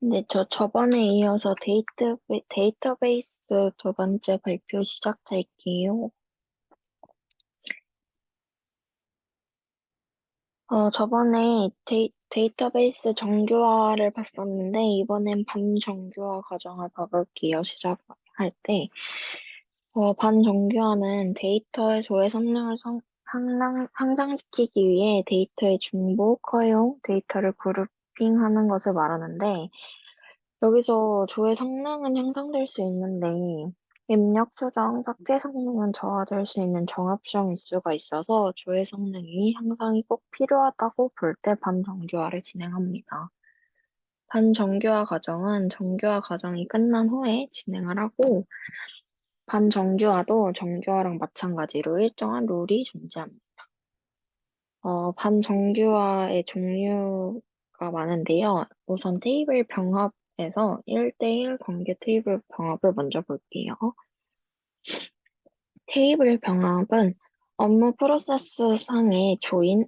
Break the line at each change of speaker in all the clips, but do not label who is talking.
네, 저 저번에 이어서 데이터베이스 두 번째 발표 시작할게요. 저번에 데이터베이스 정규화를 봤었는데, 이번엔 반정규화 과정을 봐볼게요. 시작할 때. 반정규화는 데이터의 조회 성능을 향상시키기 위해 데이터의 중복, 허용, 데이터를 그룹핑하는 것을 말하는데, 여기서 조회 성능은 향상될 수 있는데 입력, 수정, 삭제 성능은 저하될 수 있는 정합성 이슈가 있어서 조회 성능이 향상이 꼭 필요하다고 볼 때 반정교화를 진행합니다. 반정교화 과정은 정교화 과정이 끝난 후에 진행을 하고 반정교화도 정교화랑 마찬가지로 일정한 룰이 존재합니다. 반정규화의 종류가 많은데요. 우선 테이블 병합에서 1대1 관계 테이블 병합을 먼저 볼게요. 테이블 병합은 업무 프로세스 상의 조인,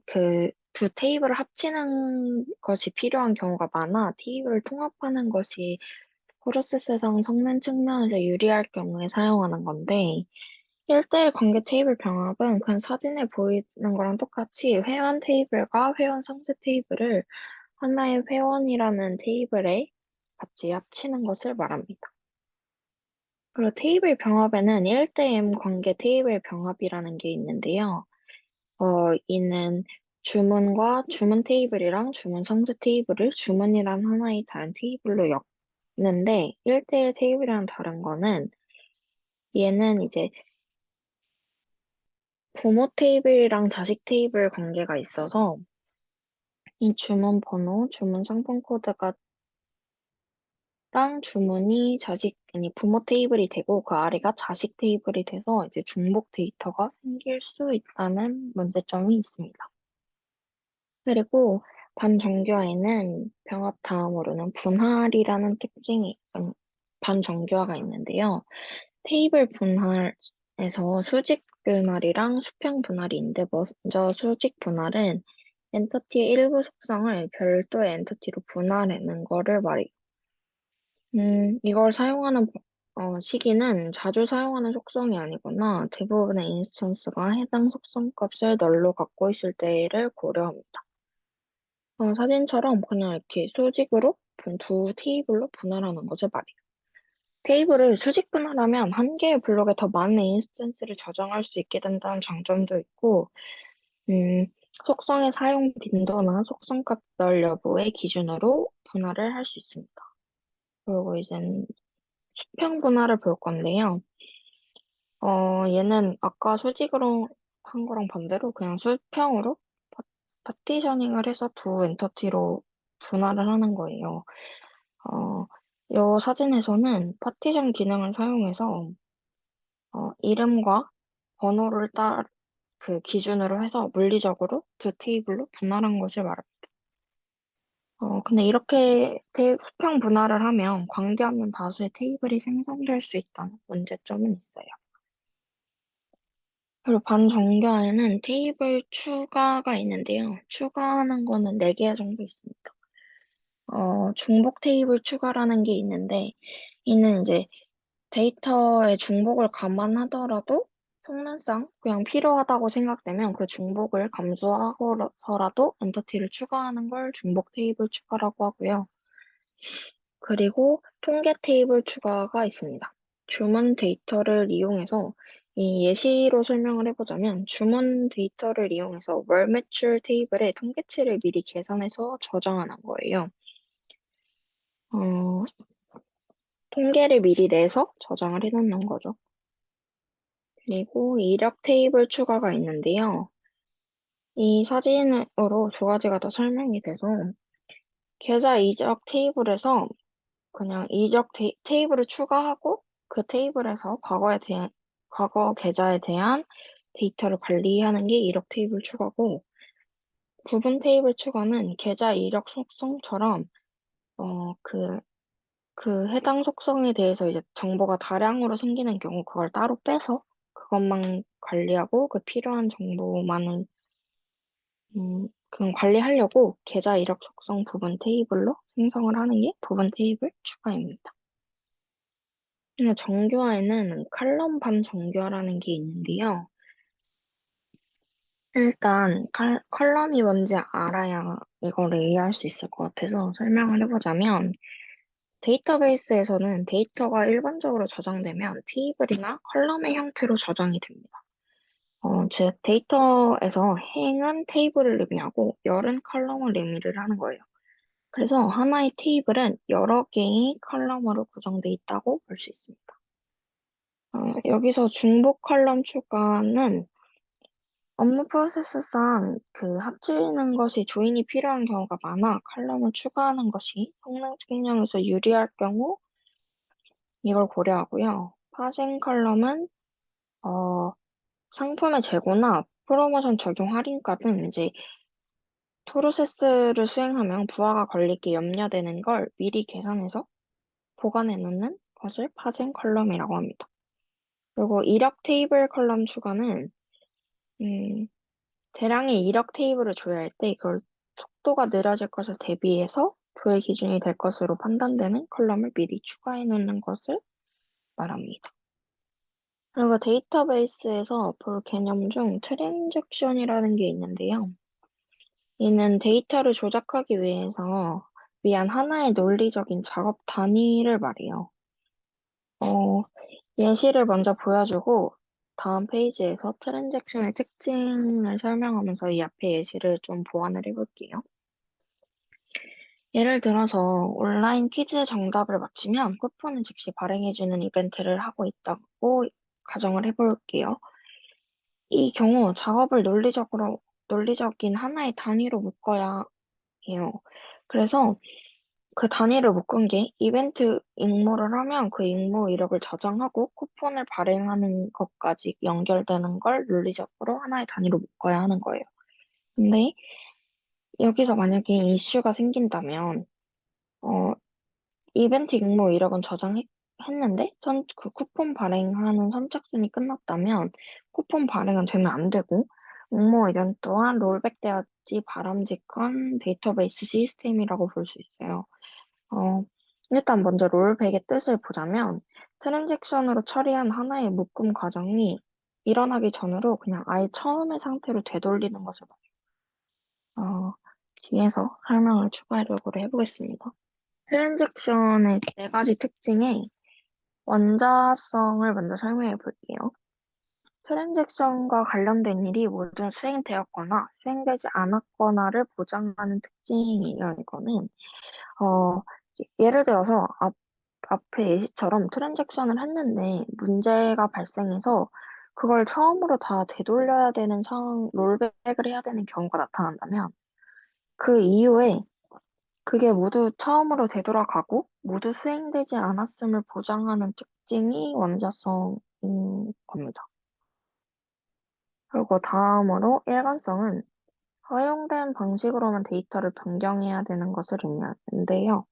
두 테이블을 합치는 것이 필요한 경우가 많아 테이블을 통합하는 것이 프로세스상 성능 측면에서 유리할 경우에 사용하는 건데, 1대1 관계 테이블 병합은 그냥 사진에 보이는 거랑 똑같이 회원 테이블과 회원 상세 테이블을 하나의 회원이라는 테이블에 같이 합치는 것을 말합니다. 그리고 테이블 병합에는 1대 M 관계 테이블 병합이라는 게 있는데요. 이는 주문과 주문 테이블이랑 주문 상세 테이블을 주문이란 하나의 다른 테이블로 엮는데 1대1 테이블이랑 다른 거는 얘는 이제 부모 테이블이랑 자식 테이블 관계가 있어서 이 주문 번호, 주문 상품 코드가 랑 주문이 아니 부모 테이블이 되고 그 아래가 자식 테이블이 돼서 이제 중복 데이터가 생길 수 있다는 문제점이 있습니다. 그리고 반정교화에는 병합 다음으로는 분할이라는 반정교화가 있는데요. 테이블 분할에서 수직 분할이랑 수평 분할이 있는데 먼저 수직 분할은 엔터티의 일부 속성을 별도의 엔터티로 분할하는 거를 말해요. 이걸 사용하는 시기는 자주 사용하는 속성이 아니거나 대부분의 인스턴스가 해당 속성 값을 널로 갖고 있을 때를 고려합니다. 사진처럼 그냥 이렇게 수직으로 두 테이블로 분할하는 것을 말이에요. 테이블을 수직 분할하면 한 개의 블록에 더 많은 인스턴스를 저장할 수 있게 된다는 장점도 있고, 음, 속성의 사용 빈도나 속성값 널 여부의 기준으로 분할을 할 수 있습니다. 그리고 이제 수평 분할을 볼 건데요. 얘는 아까 수직으로 한 거랑 반대로 그냥 수평으로 파티셔닝을 해서 두 엔터티로 분할을 하는 거예요. 어, 이 사진에서는 파티션 기능을 사용해서 이름과 번호를 그 기준으로 해서 물리적으로 두 테이블로 분할한 것을 말합니다. 근데 이렇게 수평 분할을 하면 관계없는 다수의 테이블이 생성될 수 있다는 문제점은 있어요. 그리고 반정교화에는 테이블 추가가 있는데요. 추가하는 거는 4개 정도 있습니다. 중복 테이블 추가라는 게 있는데, 이는 이제 데이터의 중복을 감안하더라도 속눈상 그냥 필요하다고 생각되면 그 중복을 감수하고서라도 엔터티를 추가하는 걸 중복 테이블 추가라고 하고요. 그리고 통계 테이블 추가가 있습니다. 주문 데이터를 이용해서 이 예시로 설명을 해보자면 주문 데이터를 이용해서 월 매출 테이블에 통계치를 미리 계산해서 저장하는 거예요. 어, 통계를 미리 내서 저장을 해놓는 거죠. 그리고 이력 테이블 추가가 있는데요. 이 사진으로 두 가지가 더 설명이 돼서 계좌 이적 테이블에서 그냥 테이블을 추가하고 그 테이블에서 과거 계좌에 대한 데이터를 관리하는 게 이력 테이블 추가고 구분 테이블 추가는 계좌 이력 속성처럼 어, 그, 그 해당 속성에 대해서 이제 정보가 다량으로 생기는 경우 그걸 따로 빼서 그것만 관리하고 그 필요한 정보만을 그 관리하려고 계좌 이력 속성 부분 테이블로 생성을 하는 게 부분 테이블 추가입니다. 그리고 정규화에는 칼럼 반 정규화라는 게 있는데요. 일단 컬럼이 뭔지 알아야 이거를 이해할 수 있을 것 같아서 설명을 해보자면 데이터베이스에서는 데이터가 일반적으로 저장되면 테이블이나 컬럼의 형태로 저장이 됩니다. 즉 데이터에서 행은 테이블을 의미하고 열은 컬럼을 의미를 하는 거예요. 그래서 하나의 테이블은 여러 개의 컬럼으로 구성되어 있다고 볼 수 있습니다. 여기서 중복 컬럼 추가는 업무 프로세스상 그 합치는 것이 조인이 필요한 경우가 많아 컬럼을 추가하는 것이 성능 측면에서 유리할 경우 이걸 고려하고요. 파생 컬럼은 어, 상품의 재고나 프로모션 적용 할인가 등 이제 프로세스를 수행하면 부하가 걸릴 게 염려되는 걸 미리 계산해서 보관해 놓는 것을 파생 컬럼이라고 합니다. 그리고 이력 테이블 컬럼 추가는 음, 대량의 이력 테이블을 조회할 때 이걸 속도가 느려질 것을 대비해서 조회 기준이 될 것으로 판단되는 컬럼을 미리 추가해 놓는 것을 말합니다. 그리고 데이터베이스에서 볼 개념 중 트랜잭션이라는 게 있는데요. 이는 데이터를 조작하기 위한 하나의 논리적인 작업 단위를 말해요. 어, 예시를 먼저 보여주고 다음 페이지에서 트랜잭션의 특징을 설명하면서 이 앞에 예시를 좀 보완을 해볼게요. 예를 들어서 온라인 퀴즈 정답을 맞히면 쿠폰을 즉시 발행해주는 이벤트를 하고 있다고 가정을 해볼게요. 이 경우 작업을 논리적인 하나의 단위로 묶어야 해요. 그래서 그 단위를 묶은 게 이벤트 임무를 하면 그 임무 이력을 저장하고 쿠폰을 발행하는 것까지 연결되는 걸 논리적으로 하나의 단위로 묶어야 하는 거예요. 근데 여기서 만약에 이슈가 생긴다면, 어, 이벤트 임무 이력은 저장했는데, 그 쿠폰 발행하는 선착순이 끝났다면, 쿠폰 발행은 되면 안 되고, 응모 이전 또한 롤백되었지 바람직한 데이터베이스 시스템이라고 볼 수 있어요. 어, 일단 먼저 롤백의 뜻을 보자면, 트랜잭션으로 처리한 하나의 묶음 과정이 일어나기 전으로 그냥 아예 처음의 상태로 되돌리는 것을 뒤에서 설명을 추가하려고 해보겠습니다. 트랜잭션의 네 가지 특징에 원자성을 먼저 설명해 볼게요. 트랜잭션과 관련된 일이 모두 수행되었거나 수행되지 않았거나를 보장하는 특징이에요, 이거는. 어, 예를 들어서 앞에 예시처럼 트랜잭션을 했는데 문제가 발생해서 그걸 처음으로 다 되돌려야 되는 롤백을 해야 되는 경우가 나타난다면 그 이후에 그게 모두 처음으로 되돌아가고 모두 수행되지 않았음을 보장하는 특징이 원자성인 겁니다. 그리고 다음으로 일관성은 허용된 방식으로만 데이터를 변경해야 되는 것을 의미하는데요.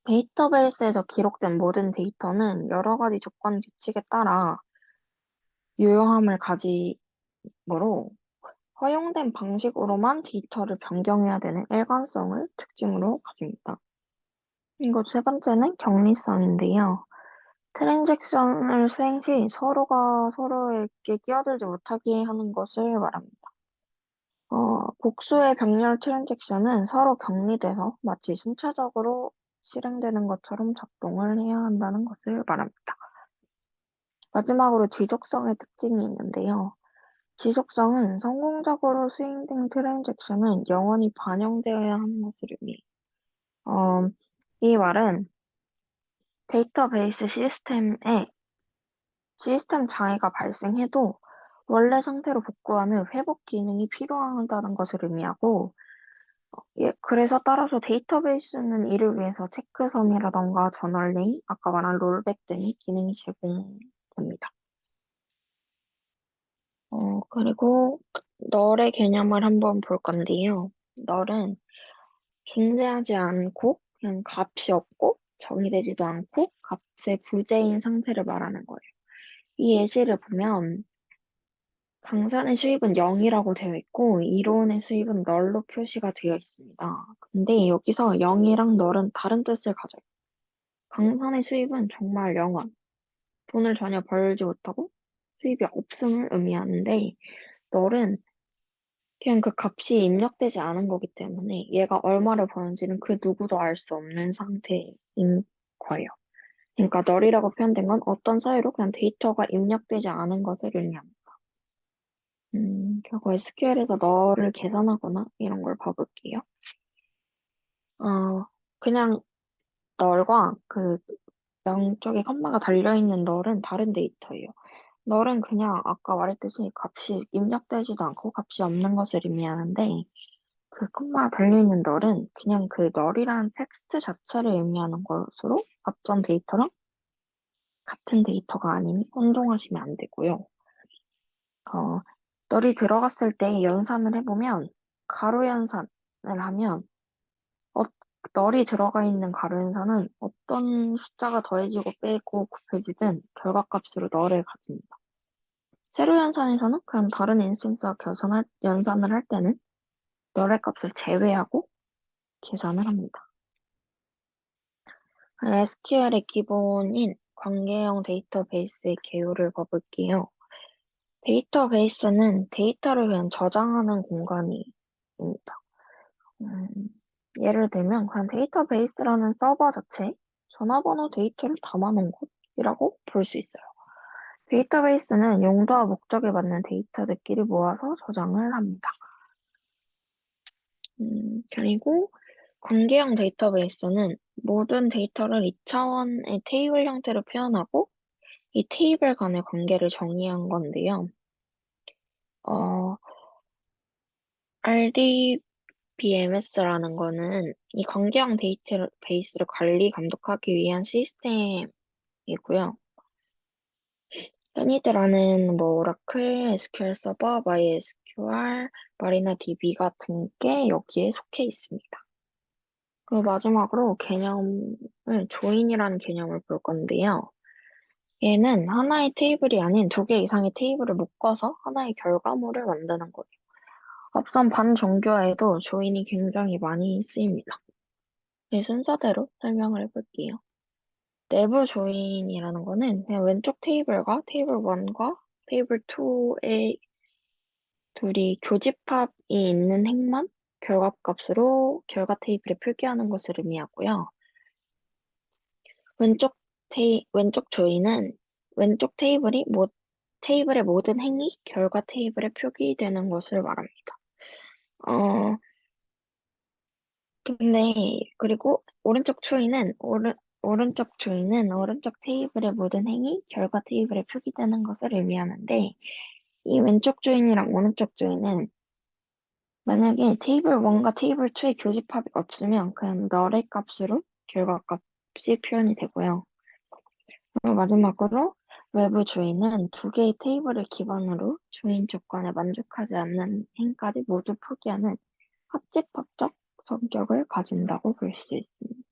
데이터베이스에서 기록된 모든 데이터는 여러 가지 조건 규칙에 따라 유효함을 가지므로 허용된 방식으로만 데이터를 변경해야 되는 일관성을 특징으로 가집니다. 그리고 세 번째는 격리성인데요. 트랜잭션을 수행 시 서로가 서로에게 끼어들지 못하게 하는 것을 말합니다. 복수의 병렬 트랜잭션은 서로 격리돼서 마치 순차적으로 실행되는 것처럼 작동을 해야 한다는 것을 말합니다. 마지막으로 지속성의 특징이 있는데요. 지속성은 성공적으로 수행된 트랜잭션은 영원히 반영되어야 하는 것을 의미해요. 이 말은 데이터베이스 시스템 장애가 발생해도 원래 상태로 복구하는 회복 기능이 필요하다는 것을 의미하고, 그래서 따라서 데이터베이스는 이를 위해서 체크섬이라던가 저널링, 아까 말한 롤백 등의 기능이 제공됩니다. 그리고 널의 개념을 한번 볼 건데요. 널은 존재하지 않고, 그냥 값이 없고, 정의되지도 않고, 값의 부재인 상태를 말하는 거예요. 이 예시를 보면 강산의 수입은 0이라고 되어 있고, 이론의 수입은 널로 표시가 되어 있습니다. 근데 여기서 0이랑 널은 다른 뜻을 가져요. 강산의 수입은 정말 0원. 돈을 전혀 벌지 못하고 수입이 없음을 의미하는데, 널은 그냥 그 값이 입력되지 않은 거기 때문에 얘가 얼마를 버는지는 그 누구도 알 수 없는 상태인 거예요. 그러니까 널이라고 표현된 건 어떤 사유로 그냥 데이터가 입력되지 않은 것을 의미합니다. 결국 SQL에서 널을 계산하거나 이런 걸 봐볼게요. 그냥 널과 그 양쪽에 컴마가 달려있는 널은 다른 데이터예요. 널은 그냥 아까 말했듯이 값이 입력되지도 않고 값이 없는 것을 의미하는데 그 콤마가 달려있는 널은 그냥 그 널이라는 텍스트 자체를 의미하는 것으로 앞전 데이터랑 같은 데이터가 아니니 혼동하시면 안 되고요. 어, 널이 들어갔을 때 연산을 해보면 가로 연산을 하면 어, 널이 들어가 있는 가로 연산은 어떤 숫자가 더해지고 빼고 곱해지든 결과값으로 널을 가집니다. 세로 연산에서는 그냥 다른 인스턴스와 연산을 할 때는 널의 값을 제외하고 계산을 합니다. SQL의 기본인 관계형 데이터베이스의 개요를 봐볼게요. 데이터베이스는 데이터를 그냥 저장하는 공간입니다. 음, 예를 들면 그냥 데이터베이스라는 서버 자체에 전화번호 데이터를 담아놓은 곳이라고 볼 수 있어요. 데이터베이스는 용도와 목적에 맞는 데이터들끼리 모아서 저장을 합니다. 그리고 관계형 데이터베이스는 모든 데이터를 2차원의 테이블 형태로 표현하고 이 테이블 간의 관계를 정의한 건데요. RDBMS라는 거는 이 관계형 데이터베이스를 관리, 감독하기 위한 시스템이고요. 흔히들 아는 뭐 오라클, SQL 서버, MySQL, 마리나DB 같은 게 여기에 속해 있습니다. 그리고 마지막으로 조인이라는 개념을 볼 건데요. 얘는 하나의 테이블이 아닌 두 개 이상의 테이블을 묶어서 하나의 결과물을 만드는 거예요. 앞선 반정교화에도 조인이 굉장히 많이 쓰입니다. 이 순서대로 설명을 해볼게요. 내부 조인이라는 거는 그냥 왼쪽 테이블과 테이블 1과 테이블 2의 둘이 교집합이 있는 행만 결과값으로 결과 테이블에 표기하는 것을 의미하고요. 왼쪽 조인은 왼쪽 테이블의 모든 행이 결과 테이블에 표기되는 것을 말합니다. 어, 그리고 오른쪽 테이블의 모든 행이 결과 테이블에 표기되는 것을 의미하는데, 이 왼쪽 조인이랑 오른쪽 조인은 만약에 테이블 1과 테이블 2의 교집합이 없으면 그냥 널의 값으로 결과값이 표현이 되고요. 그리고 마지막으로 외부 조인은 두 개의 테이블을 기반으로 조인 조건에 만족하지 않는 행까지 모두 포기하는 합집합적 성격을 가진다고 볼 수 있습니다.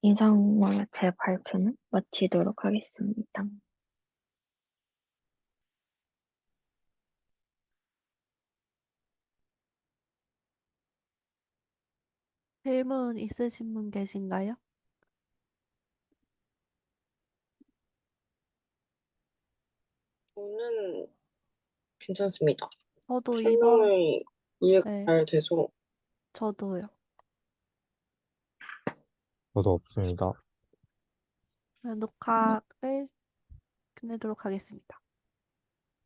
이상으로 제 발표는 마치도록 하겠습니다.
질문 있으신 분 계신가요?
저는 괜찮습니다.
저도
설명이 이해가
네,
잘 돼서
저도요.
저도 없습니다.
녹화를 끝내도록 하겠습니다.